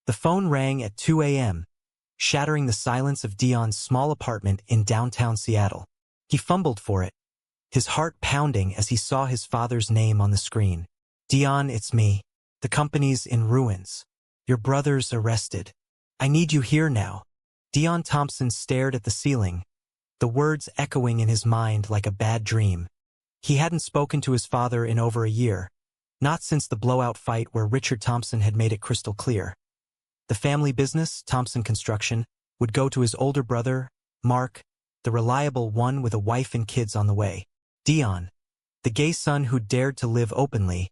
The phone rang at 2 a.m., shattering the silence of Dion's small apartment in downtown Seattle. He fumbled for it, his heart pounding as he saw his father's name on the screen. "Dion, it's me. The company's in ruins. Your brother's arrested. I need you here now." Dion Thompson stared at the ceiling, the words echoing in his mind like a bad dream. He hadn't spoken to his father in over a year, not since the blowout fight where Richard Thompson had made it crystal clear. The family business, Thompson Construction, would go to his older brother, Mark, the reliable one with a wife and kids on the way. Dion, the gay son who dared to live openly,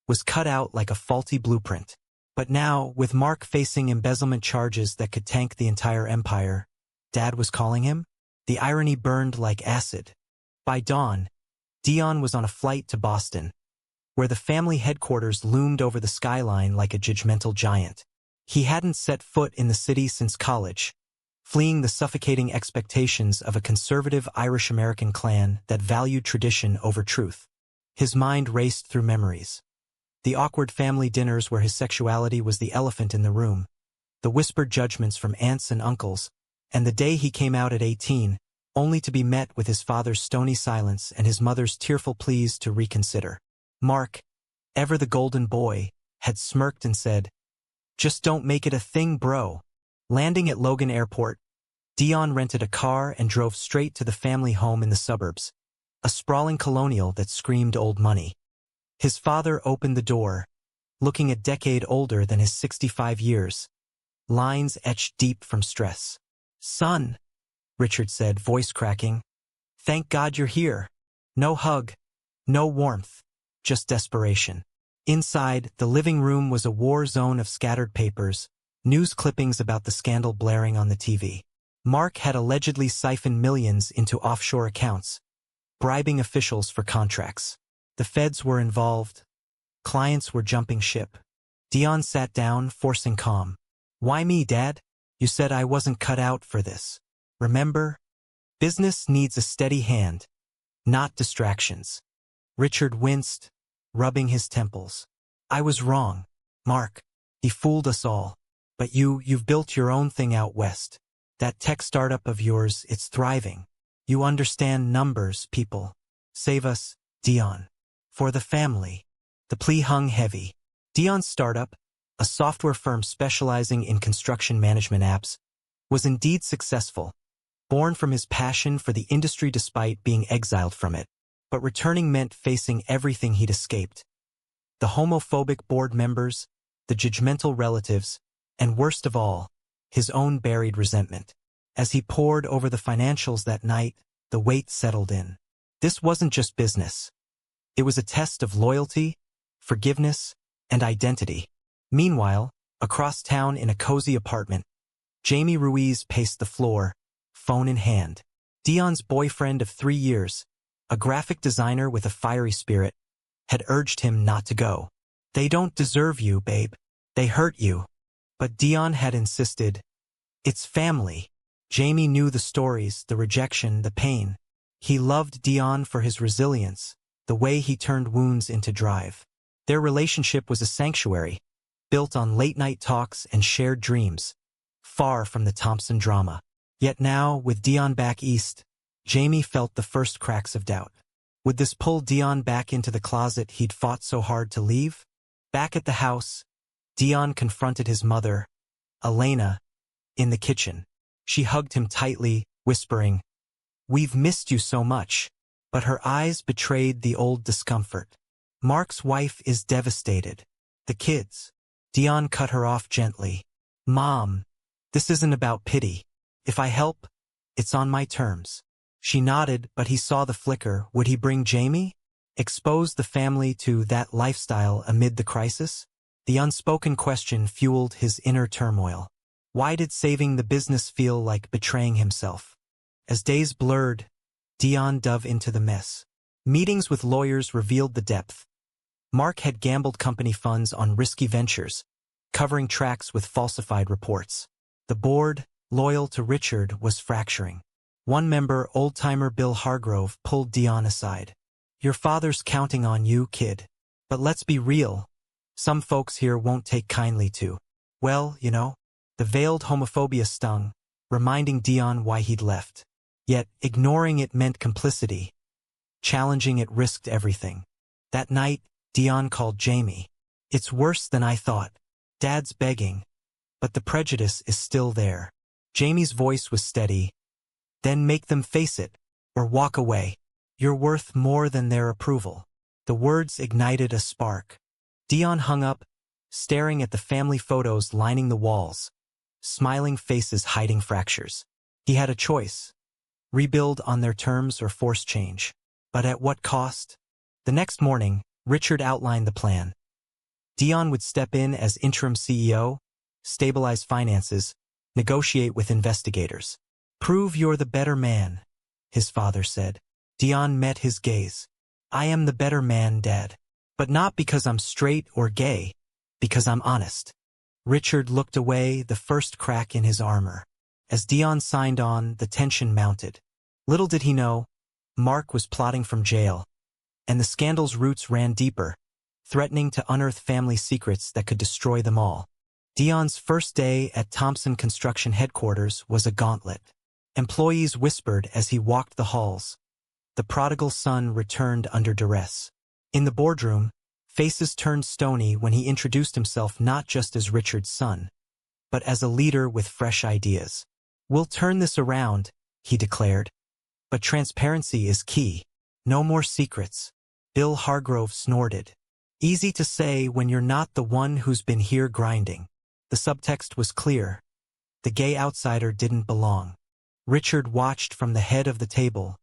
was cut out like a faulty blueprint. But now, with Mark facing embezzlement charges that could tank the entire empire, Dad was calling him? The irony burned like acid. By dawn, Dion was on a flight to Boston, where the family headquarters loomed over the skyline like a judgmental giant. He hadn't set foot in the city since college, fleeing the suffocating expectations of a conservative Irish-American clan that valued tradition over truth. His mind raced through memories. The awkward family dinners where his sexuality was the elephant in the room, the whispered judgments from aunts and uncles, and the day he came out at 18, only to be met with his father's stony silence and his mother's tearful pleas to reconsider. Mark, ever the golden boy, had smirked and said, "Just don't make it a thing, bro." Landing at Logan Airport, Dion rented a car and drove straight to the family home in the suburbs, a sprawling colonial that screamed old money. His father opened the door, looking a decade older than his 65 years, lines etched deep from stress. "Son," Richard said, voice cracking, "thank God you're here. No hug, no warmth, just desperation." Inside, the living room was a war zone of scattered papers, news clippings about the scandal blaring on the TV. Mark had allegedly siphoned millions into offshore accounts, bribing officials for contracts. The feds were involved. Clients were jumping ship. Dion sat down, forcing calm. "Why me, Dad? You said I wasn't cut out for this. Remember? Business needs a steady hand, not distractions." Richard winced, rubbing his temples. "I was wrong, Mark. He fooled us all. But you've built your own thing out west. That tech startup of yours, it's thriving. You understand numbers, people. Save us, Dion. For the family." The plea hung heavy. Dion's startup, a software firm specializing in construction management apps, was indeed successful, born from his passion for the industry despite being exiled from it. But returning meant facing everything he'd escaped. The homophobic board members, the judgmental relatives, and worst of all, his own buried resentment. As he pored over the financials that night, the weight settled in. This wasn't just business. It was a test of loyalty, forgiveness, and identity. Meanwhile, across town in a cozy apartment, Jamie Ruiz paced the floor, phone in hand. Dion's boyfriend of 3 years, a graphic designer with a fiery spirit, had urged him not to go. "They don't deserve you, babe. They hurt you." But Dion had insisted. "It's family." Jamie knew the stories, the rejection, the pain. He loved Dion for his resilience, the way he turned wounds into drive. Their relationship was a sanctuary, built on late-night talks and shared dreams, far from the Thompson drama. Yet now, with Dion back east, Jamie felt the first cracks of doubt. Would this pull Dion back into the closet he'd fought so hard to leave? Back at the house, Dion confronted his mother, Elena, in the kitchen. She hugged him tightly, whispering, "We've missed you so much." But her eyes betrayed the old discomfort. "Mark's wife is devastated. The kids." Dion cut her off gently. "Mom, this isn't about pity. If I help, it's on my terms." She nodded, but he saw the flicker. Would he bring Jamie? Expose the family to that lifestyle amid the crisis? The unspoken question fueled his inner turmoil. Why did saving the business feel like betraying himself? As days blurred, Dion dove into the mess. Meetings with lawyers revealed the depth. Mark had gambled company funds on risky ventures, covering tracks with falsified reports. The board, loyal to Richard, was fracturing. One member, old-timer Bill Hargrove, pulled Dion aside. "Your father's counting on you, kid. But let's be real. Some folks here won't take kindly to Well, the veiled homophobia stung, reminding Dion why he'd left. Yet, ignoring it meant complicity. Challenging it risked everything. That night, Dion called Jamie. "It's worse than I thought. Dad's begging, but the prejudice is still there." Jamie's voice was steady. "Then make them face it, or walk away. You're worth more than their approval." The words ignited a spark. Dion hung up, staring at the family photos lining the walls, smiling faces hiding fractures. He had a choice: rebuild on their terms or force change. But at what cost? The next morning, Richard outlined the plan. Dion would step in as interim CEO, stabilize finances, negotiate with investigators. "Prove you're the better man," his father said. Dion met his gaze. "I am the better man, Dad. But not because I'm straight or gay, because I'm honest." Richard looked away, the first crack in his armor. As Dion signed on, the tension mounted. Little did he know, Mark was plotting from jail, and the scandal's roots ran deeper, threatening to unearth family secrets that could destroy them all. Dion's first day at Thompson Construction headquarters was a gauntlet. Employees whispered as he walked the halls. The prodigal son returned under duress. In the boardroom, faces turned stony when he introduced himself not just as Richard's son, but as a leader with fresh ideas. "We'll turn this around," he declared. "But transparency is key. No more secrets." Bill Hargrove snorted. "Easy to say when you're not the one who's been here grinding." The subtext was clear. The gay outsider didn't belong. Richard watched from the head of the table,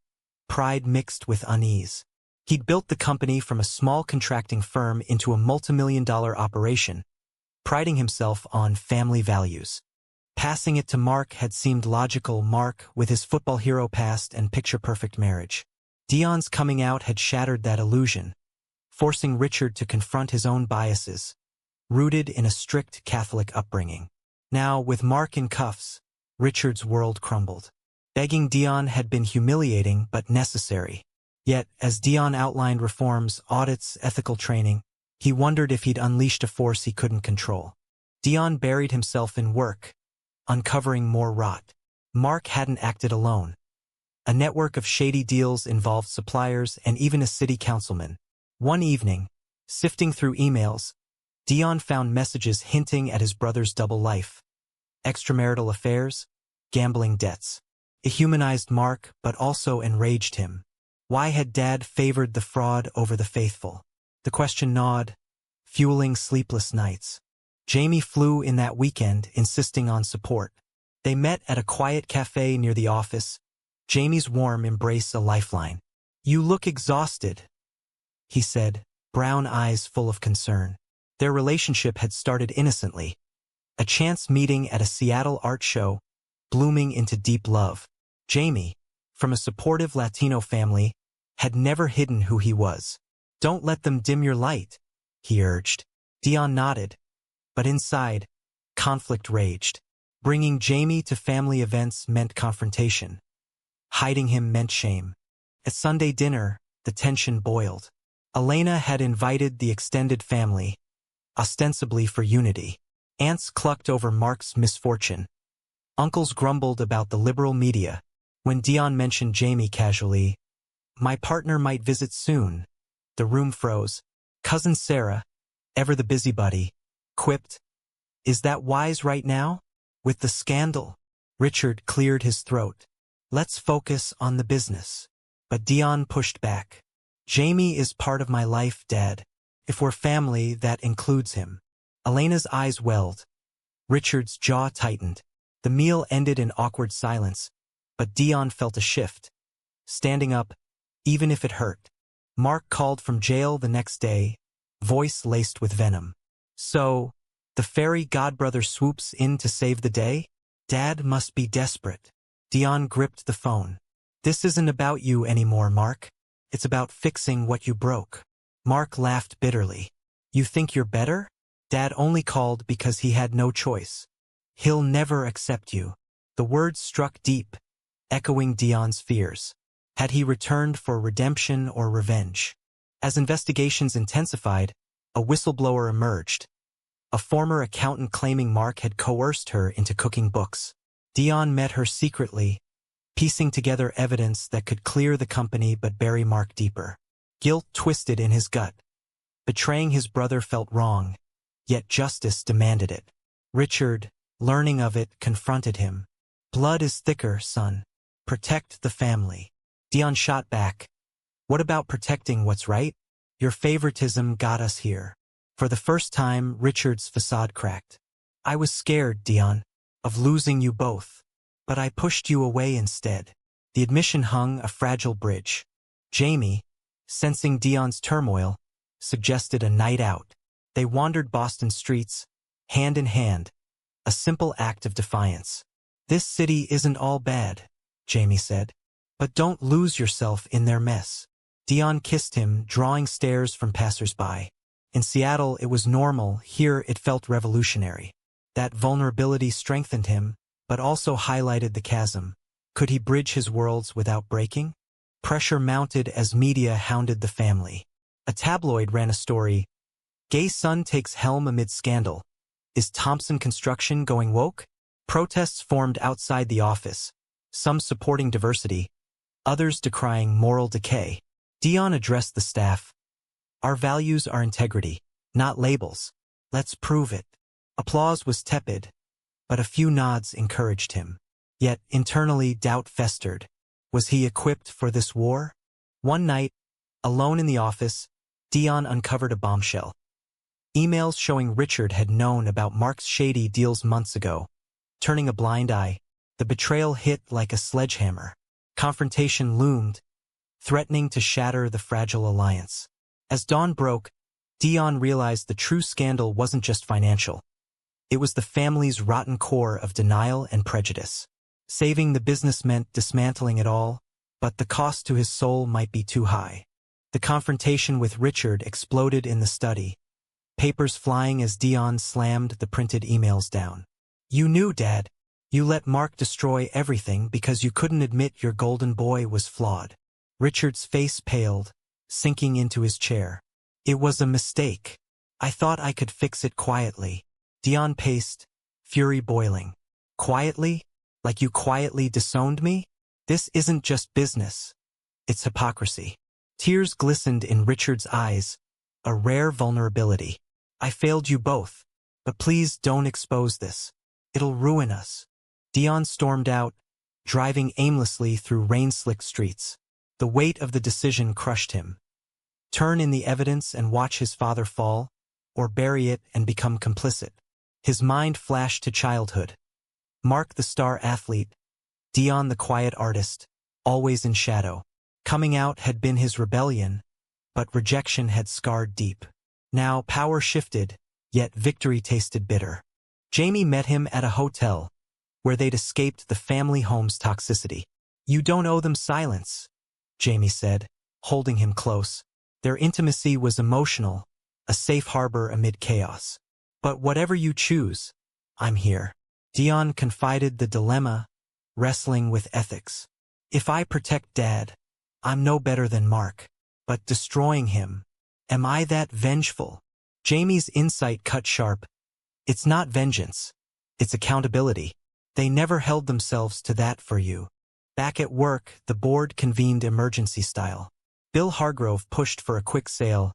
pride mixed with unease. He'd built the company from a small contracting firm into a multimillion-dollar operation, priding himself on family values. Passing it to Mark had seemed logical. Mark, with his football hero past and picture-perfect marriage. Dion's coming out had shattered that illusion, forcing Richard to confront his own biases, rooted in a strict Catholic upbringing. Now, with Mark in cuffs, Richard's world crumbled. Begging Dion had been humiliating but necessary. Yet, as Dion outlined reforms, audits, ethical training, he wondered if he'd unleashed a force he couldn't control. Dion buried himself in work, uncovering more rot. Mark hadn't acted alone. A network of shady deals involved suppliers and even a city councilman. One evening, sifting through emails, Dion found messages hinting at his brother's double life. Extramarital affairs, gambling debts. It humanized Mark, but also enraged him. Why had Dad favored the fraud over the faithful? The question gnawed, fueling sleepless nights. Jamie flew in that weekend, insisting on support. They met at a quiet cafe near the office, Jamie's warm embrace a lifeline. "You look exhausted," he said, brown eyes full of concern. Their relationship had started innocently, a chance meeting at a Seattle art show, blooming into deep love. Jamie, from a supportive Latino family, had never hidden who he was. "Don't let them dim your light," he urged. Dion nodded, but inside, conflict raged. Bringing Jamie to family events meant confrontation. Hiding him meant shame. At Sunday dinner, the tension boiled. Elena had invited the extended family, ostensibly for unity. Aunts clucked over Mark's misfortune. Uncles grumbled about the liberal media. When Dion mentioned Jamie casually, "My partner might visit soon," the room froze. Cousin Sarah, ever the busybody, quipped, "Is that wise right now? With the scandal?" Richard cleared his throat. "Let's focus on the business." But Dion pushed back. "Jamie is part of my life, Dad. If we're family, that includes him." Elena's eyes welled. Richard's jaw tightened. The meal ended in awkward silence, but Dion felt a shift. Standing up, even if it hurt. Mark called from jail the next day, voice laced with venom. "So, the fairy godbrother swoops in to save the day? Dad must be desperate." Dion gripped the phone. "This isn't about you anymore, Mark. It's about fixing what you broke." Mark laughed bitterly. "You think you're better? Dad only called because he had no choice. He'll never accept you." The words struck deep, echoing Dion's fears. Had he returned for redemption or revenge? As investigations intensified, a whistleblower emerged. a former accountant claiming Mark had coerced her into cooking books. Dion met her secretly, piecing together evidence that could clear the company but bury Mark deeper. Guilt twisted in his gut. Betraying his brother felt wrong, yet justice demanded it. Richard, learning of it, confronted him. "Blood is thicker, son. Protect the family." Dion shot back. "What about protecting what's right? Your favoritism got us here." For the first time, Richard's facade cracked. "I was scared, Dion, of losing you both, but I pushed you away instead." The admission hung a fragile bridge. Jamie, sensing Dion's turmoil, suggested a night out. They wandered Boston streets, hand in hand, a simple act of defiance. "This city isn't all bad," Jamie said, "but don't lose yourself in their mess." Dion kissed him, drawing stares from passers-by. In Seattle, it was normal. Here, it felt revolutionary. That vulnerability strengthened him, but also highlighted the chasm. Could he bridge his worlds without breaking? Pressure mounted as media hounded the family. A tabloid ran a story, "Gay son takes helm amid scandal. Is Thompson Construction going woke?" Protests formed outside the office, some supporting diversity, others decrying moral decay. Dion addressed the staff. "Our values are integrity, not labels. Let's prove it." Applause was tepid, but a few nods encouraged him. Yet, internally, doubt festered. Was he equipped for this war? One night, alone in the office, Dion uncovered a bombshell. Emails showing Richard had known about Mark's shady deals months ago. Turning a blind eye, the betrayal hit like a sledgehammer. Confrontation loomed, threatening to shatter the fragile alliance. As dawn broke, Dion realized the true scandal wasn't just financial. It was the family's rotten core of denial and prejudice. Saving the business meant dismantling it all, but the cost to his soul might be too high. The confrontation with Richard exploded in the study, papers flying as Dion slammed the printed emails down. "You knew, Dad. You let Mark destroy everything because you couldn't admit your golden boy was flawed." Richard's face paled, sinking into his chair. "It was a mistake. I thought I could fix it quietly." Dion paced, fury boiling. "Quietly? Like you quietly disowned me? This isn't just business. It's hypocrisy." Tears glistened in Richard's eyes, a rare vulnerability. "I failed you both, but please don't expose this. It'll ruin us." Dion stormed out, driving aimlessly through rain-slicked streets. The weight of the decision crushed him. Turn in the evidence and watch his father fall, or bury it and become complicit. His mind flashed to childhood. Mark the star athlete, Dion the quiet artist, always in shadow. Coming out had been his rebellion, but rejection had scarred deep. Now power shifted, yet victory tasted bitter. Jamie met him at a hotel, where they'd escaped the family home's toxicity. "You don't owe them silence," Jamie said, holding him close. Their intimacy was emotional, a safe harbor amid chaos. "But whatever you choose, I'm here." Dion confided the dilemma, wrestling with ethics. "If I protect Dad, I'm no better than Mark. But destroying him, am I that vengeful?" Jamie's insight cut sharp. "It's not vengeance. It's accountability. They never held themselves to that for you." Back at work, the board convened emergency style. Bill Hargrove pushed for a quick sale.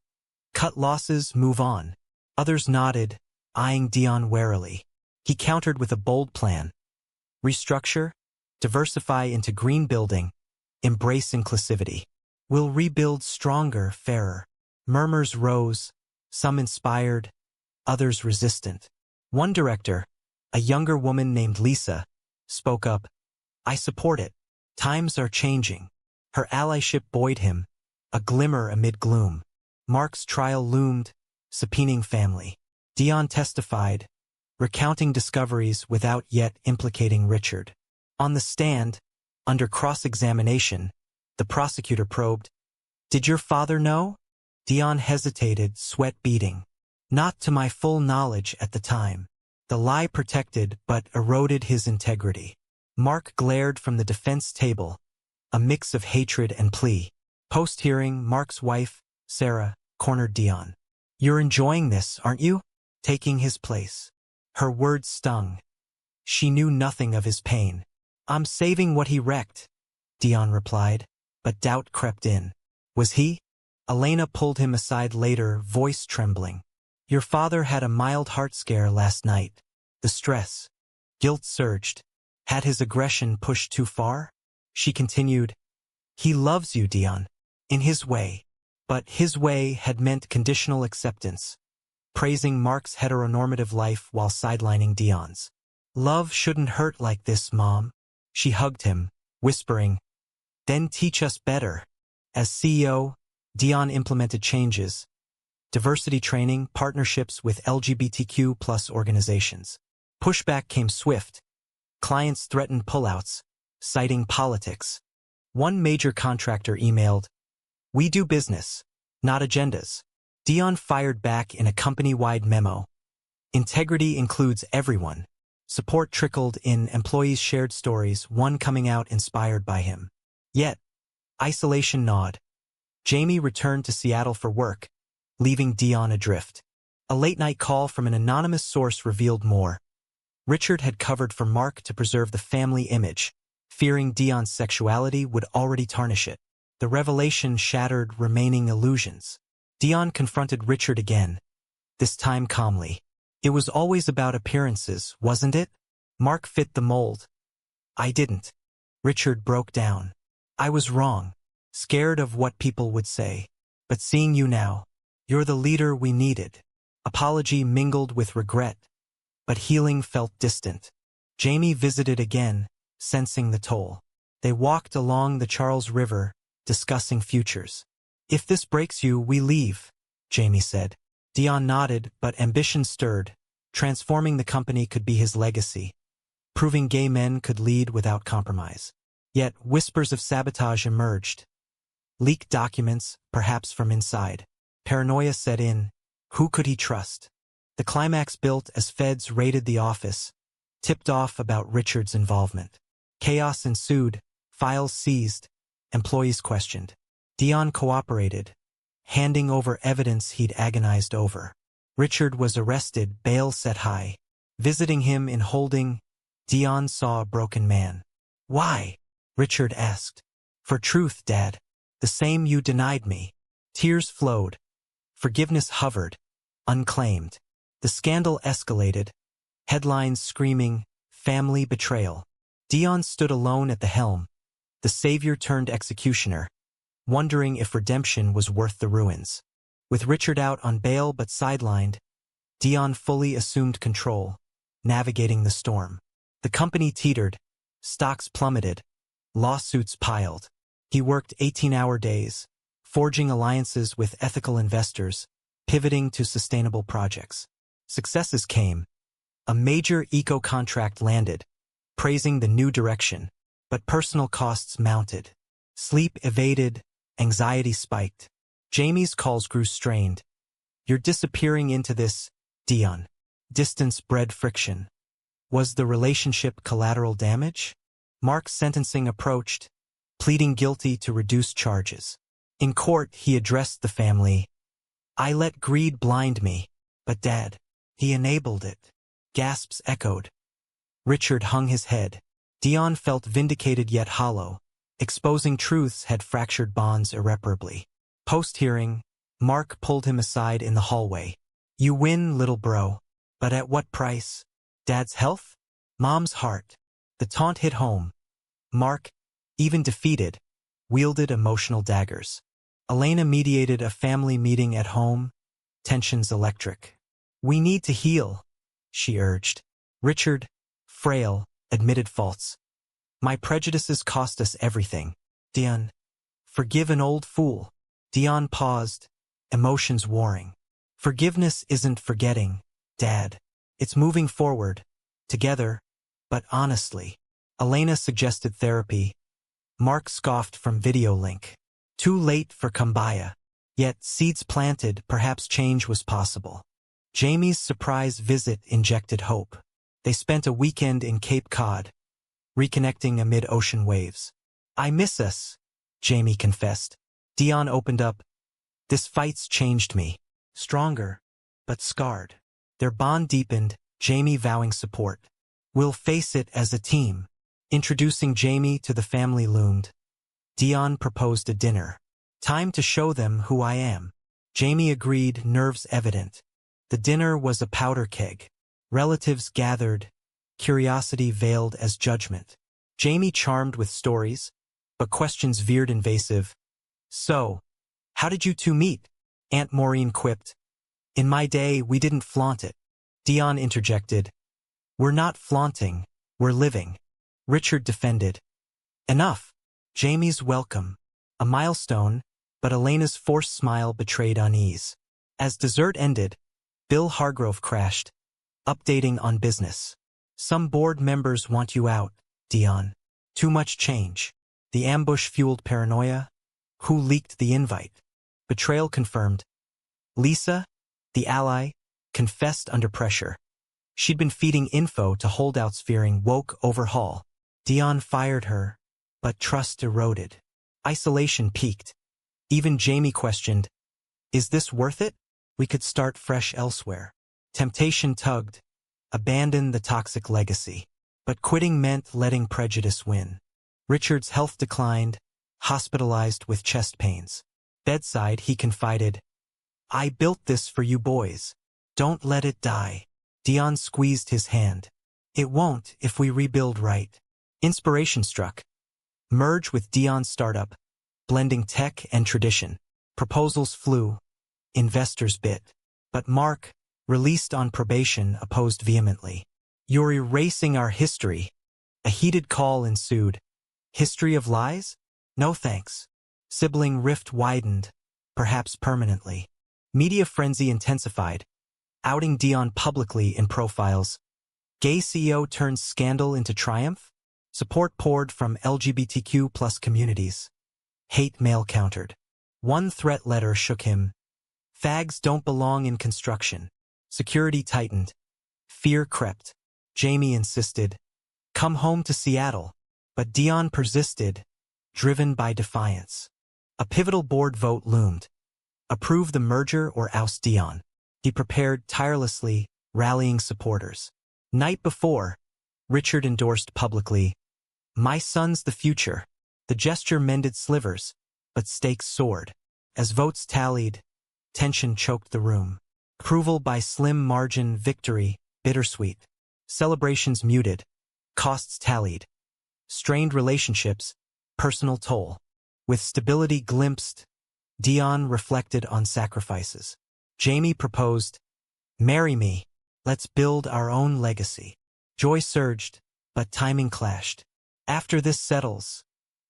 "Cut losses, move on." Others nodded, eyeing Dion warily. He countered with a bold plan. "Restructure, diversify into green building, embrace inclusivity. We'll rebuild stronger, fairer." Murmurs rose, some inspired, others resistant. One director, a younger woman named Lisa, spoke up. "I support it. Times are changing." Her allyship buoyed him, a glimmer amid gloom. Mark's trial loomed, subpoenaing family. Dion testified, recounting discoveries without yet implicating Richard. On the stand, under cross-examination, the prosecutor probed, "Did your father know?" Dion hesitated, sweat beading. "Not to my full knowledge at the time." The lie protected but eroded his integrity. Mark glared from the defense table, a mix of hatred and plea. Post-hearing, Mark's wife, Sarah, cornered Dion. "You're enjoying this, aren't you? taking his place. Her words stung. She knew nothing of his pain. "I'm saving what he wrecked," Dion replied, but doubt crept in. "Was he?" Elena pulled him aside later, voice trembling. "Your father had a mild heart scare last night." The stress, guilt surged. Had his aggression pushed too far? She continued, "He loves you, Dion, in his way." But his way had meant conditional acceptance, praising Mark's heteronormative life while sidelining Dion's. "Love shouldn't hurt like this, Mom." She hugged him, whispering, "Then teach us better." As CEO, Dion implemented changes, diversity training, partnerships with LGBTQ+ organizations. Pushback came swift. Clients threatened pullouts, citing politics. One major contractor emailed, "We do business, not agendas." Dion fired back in a company-wide memo. "Integrity includes everyone." Support trickled in, employees shared stories, one coming out inspired by him. Yet, isolation gnawed. Jamie returned to Seattle for work, leaving Dion adrift. A late-night call from an anonymous source revealed more. Richard had covered for Mark to preserve the family image, fearing Dion's sexuality would already tarnish it. The revelation shattered remaining illusions. Dion confronted Richard again, this time calmly. "It was always about appearances, wasn't it? Mark fit the mold." "I didn't." Richard broke down. "I was wrong, scared of what people would say. But seeing you now, you're the leader we needed." Apology mingled with regret, but healing felt distant. Jamie visited again, sensing the toll. They walked along the Charles River, discussing futures. "If this breaks you, we leave," Jamie said. Dion nodded, but ambition stirred. Transforming the company could be his legacy. Proving gay men could lead without compromise. Yet whispers of sabotage emerged. Leaked documents, perhaps from inside. Paranoia set in. Who could he trust? The climax built as feds raided the office, tipped off about Richard's involvement. Chaos ensued, files seized, employees questioned. Dion cooperated, handing over evidence he'd agonized over. Richard was arrested, bail set high. Visiting him in holding, Dion saw a broken man. "Why?" Richard asked. "For truth, Dad. The same you denied me." Tears flowed. Forgiveness hovered, unclaimed. The scandal escalated, headlines screaming, "Family betrayal." Dion stood alone at the helm, the savior turned executioner, wondering if redemption was worth the ruins. With Richard out on bail but sidelined, Dion fully assumed control, navigating the storm. The company teetered, stocks plummeted, lawsuits piled. He worked 18-hour days, forging alliances with ethical investors, pivoting to sustainable projects. Successes came. A major eco-contract landed, praising the new direction, but personal costs mounted. Sleep evaded, anxiety spiked. Jamie's calls grew strained. "You're disappearing into this, Dion." Distance bred friction. Was the relationship collateral damage? Mark's sentencing approached, pleading guilty to reduced charges. In court, he addressed the family. "I let greed blind me, but Dad, he enabled it." Gasps echoed. Richard hung his head. Dion felt vindicated yet hollow. Exposing truths had fractured bonds irreparably. Post-hearing, Mark pulled him aside in the hallway. "You win, little bro. But at what price? Dad's health? Mom's heart." The taunt hit home. Mark, even defeated, wielded emotional daggers. Elena mediated a family meeting at home, tensions electric. "We need to heal," she urged. Richard, frail, admitted faults. "My prejudices cost us everything. Dion, forgive an old fool." Dion paused, emotions warring. "Forgiveness isn't forgetting, Dad. It's moving forward, together, but honestly." Elena suggested therapy. Mark scoffed from video link. Too late for kumbaya. Yet, seeds planted, perhaps change was possible. Jamie's surprise visit injected hope. They spent a weekend in Cape Cod, reconnecting amid ocean waves. "I miss us," Jamie confessed. Dion opened up. "This fight's changed me. Stronger, but scarred." Their bond deepened, Jamie vowing support. "We'll face it as a team." Introducing Jamie to the family loomed. Dion proposed a dinner. "Time to show them who I am." Jamie agreed, nerves evident. The dinner was a powder keg. Relatives gathered, curiosity veiled as judgment. Jamie charmed with stories, but questions veered invasive. "So, how did you two meet?" Aunt Maureen quipped. "In my day, we didn't flaunt it." Dion interjected. "We're not flaunting, we're living." Richard defended. "Enough." Jamie's welcome. A milestone, but Elena's forced smile betrayed unease. As dessert ended, Bill Hargrove crashed, updating on business. "Some board members want you out, Dion. Too much change." The ambush fueled paranoia. Who leaked the invite? Betrayal confirmed. Lisa, the ally, confessed under pressure. She'd been feeding info to holdouts fearing woke overhaul. Dion fired her, but trust eroded. Isolation peaked. Even Jamie questioned, "Is this worth it? We could start fresh elsewhere." Temptation tugged. Abandon the toxic legacy. But quitting meant letting prejudice win. Richard's health declined, hospitalized with chest pains. Bedside, he confided, "I built this for you boys. Don't let it die." Dion squeezed his hand. "It won't if we rebuild right." Inspiration struck. Merge with Dion's startup, blending tech and tradition. Proposals flew. Investors bit. But Mark, released on probation, opposed vehemently. "You're erasing our history." A heated call ensued. History of lies? No thanks. Sibling rift widened, perhaps permanently. Media frenzy intensified, outing Dion publicly in profiles. Gay CEO turns scandal into triumph? Support poured from LGBTQ plus communities. Hate mail countered. One threat letter shook him. "Fags don't belong in construction." Security tightened. Fear crept. Jamie insisted, "Come home to Seattle." But Dion persisted, driven by defiance. A pivotal board vote loomed. Approve the merger or oust Dion. He prepared tirelessly, rallying supporters. Night before, Richard endorsed publicly, "My son's the future." The gesture mended slivers, but stakes soared. As votes tallied, tension choked the room. Approval by slim margin, victory, bittersweet. Celebrations muted. Costs tallied. Strained relationships, personal toll. With stability glimpsed, Dion reflected on sacrifices. Jamie proposed, "Marry me. Let's build our own legacy." Joy surged, but timing clashed. "After this settles,"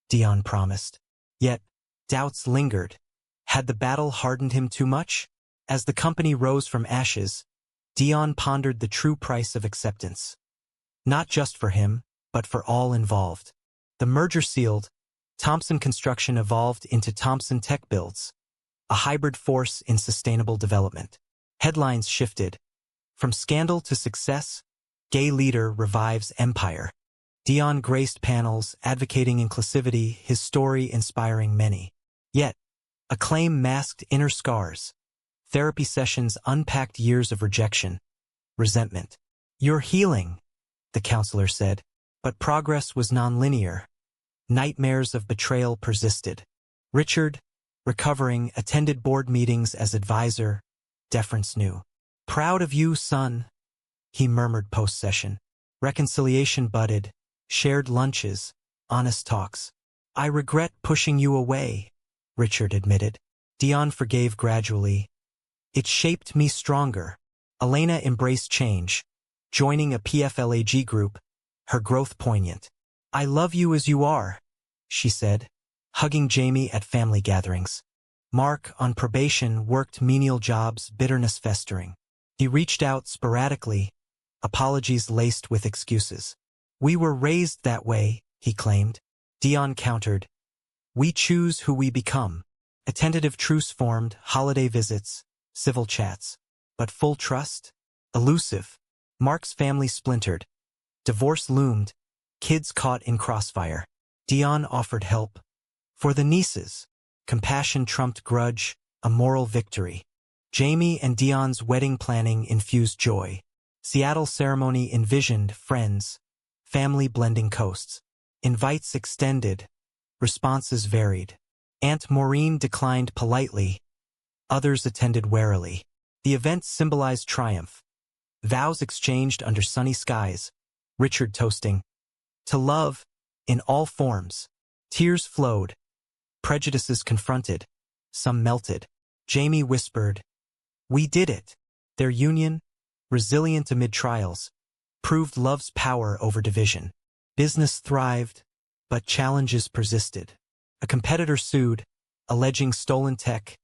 Dion promised. Yet, doubts lingered. Had the battle hardened him too much? As the company rose from ashes, Dion pondered the true price of acceptance. Not just for him, but for all involved. The merger sealed, Thompson Construction evolved into Thompson Tech Builds, a hybrid force in sustainable development. Headlines shifted. From scandal to success, gay leader revives empire. Dion graced panels advocating inclusivity, his story inspiring many. Yet, acclaim masked inner scars. Therapy sessions unpacked years of rejection, resentment. "You're healing," the counselor said. But progress was nonlinear. Nightmares of betrayal persisted. Richard, recovering, attended board meetings as advisor, deference new. "Proud of you, son," he murmured post-session. Reconciliation budded, shared lunches, honest talks. "I regret pushing you away," Richard admitted. Dion forgave gradually. "It shaped me stronger." Elena embraced change, joining a PFLAG group, her growth poignant. "I love you as you are," she said, hugging Jamie at family gatherings. Mark, on probation, worked menial jobs, bitterness festering. He reached out sporadically, apologies laced with excuses. "We were raised that way," he claimed. Dion countered, "We choose who we become." A tentative truce formed, holiday visits, civil chats. But full trust? Elusive. Mark's family splintered. Divorce loomed, kids caught in crossfire. Dion offered help. For the nieces, compassion trumped grudge, a moral victory. Jamie and Dion's wedding planning infused joy. Seattle ceremony envisioned friends, family blending coasts. Invites extended, responses varied. Aunt Maureen declined politely, others attended warily. The event symbolized triumph. Vows exchanged under sunny skies, Richard toasting to love in all forms. Tears flowed, prejudices confronted, some melted. Jamie whispered, "We did it." Their union, resilient amid trials, proved love's power over division. Business thrived, but challenges persisted. A competitor sued, alleging stolen tech,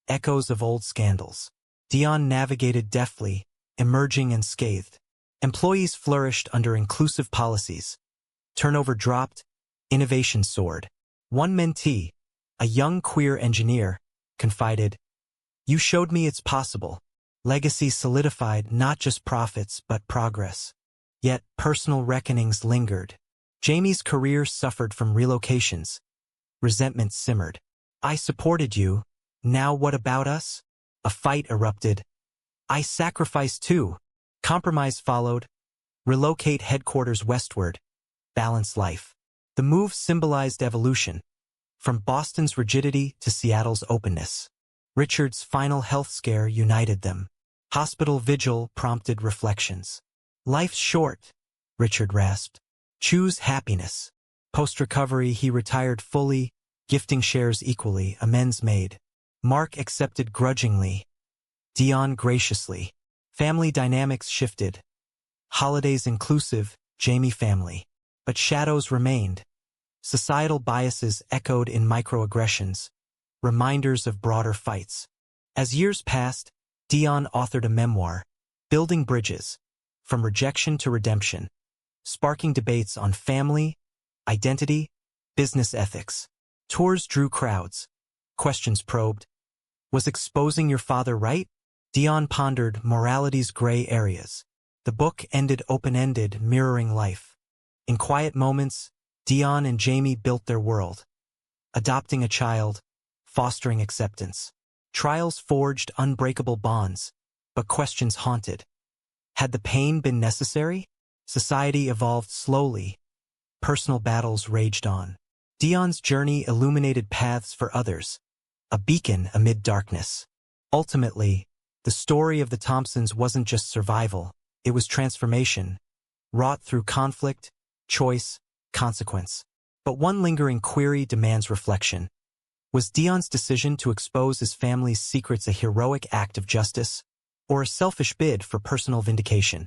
echoes of old scandals. Dion navigated deftly, emerging unscathed. Employees flourished under inclusive policies. Turnover dropped, innovation soared. One mentee, a young queer engineer, confided, "You showed me it's possible." Legacy solidified not just profits but progress. Yet personal reckonings lingered. Jamie's career suffered from relocations. Resentment simmered. "I supported you. Now what about us?" A fight erupted. "I sacrificed too." Compromise followed. Relocate headquarters westward. Balance life. The move symbolized evolution, from Boston's rigidity to Seattle's openness. Richard's final health scare united them. Hospital vigil prompted reflections. "Life's short," Richard rasped. "Choose happiness." Post-recovery, he retired fully, gifting shares equally, amends made. Mark accepted grudgingly, Dion graciously. Family dynamics shifted. Holidays inclusive, Jamie family. But shadows remained. Societal biases echoed in microaggressions, reminders of broader fights. As years passed, Dion authored a memoir, Building Bridges, from rejection to redemption, sparking debates on family, identity, business ethics. Tours drew crowds. Questions probed. Was exposing your father right? Dion pondered morality's gray areas. The book ended open-ended, mirroring life. In quiet moments, Dion and Jamie built their world. Adopting a child, fostering acceptance. Trials forged unbreakable bonds, but questions haunted. Had the pain been necessary? Society evolved slowly. Personal battles raged on. Dion's journey illuminated paths for others, a beacon amid darkness. Ultimately, the story of the Thompsons wasn't just survival, it was transformation, wrought through conflict, choice, consequence. But one lingering query demands reflection. Was Dion's decision to expose his family's secrets a heroic act of justice, or a selfish bid for personal vindication?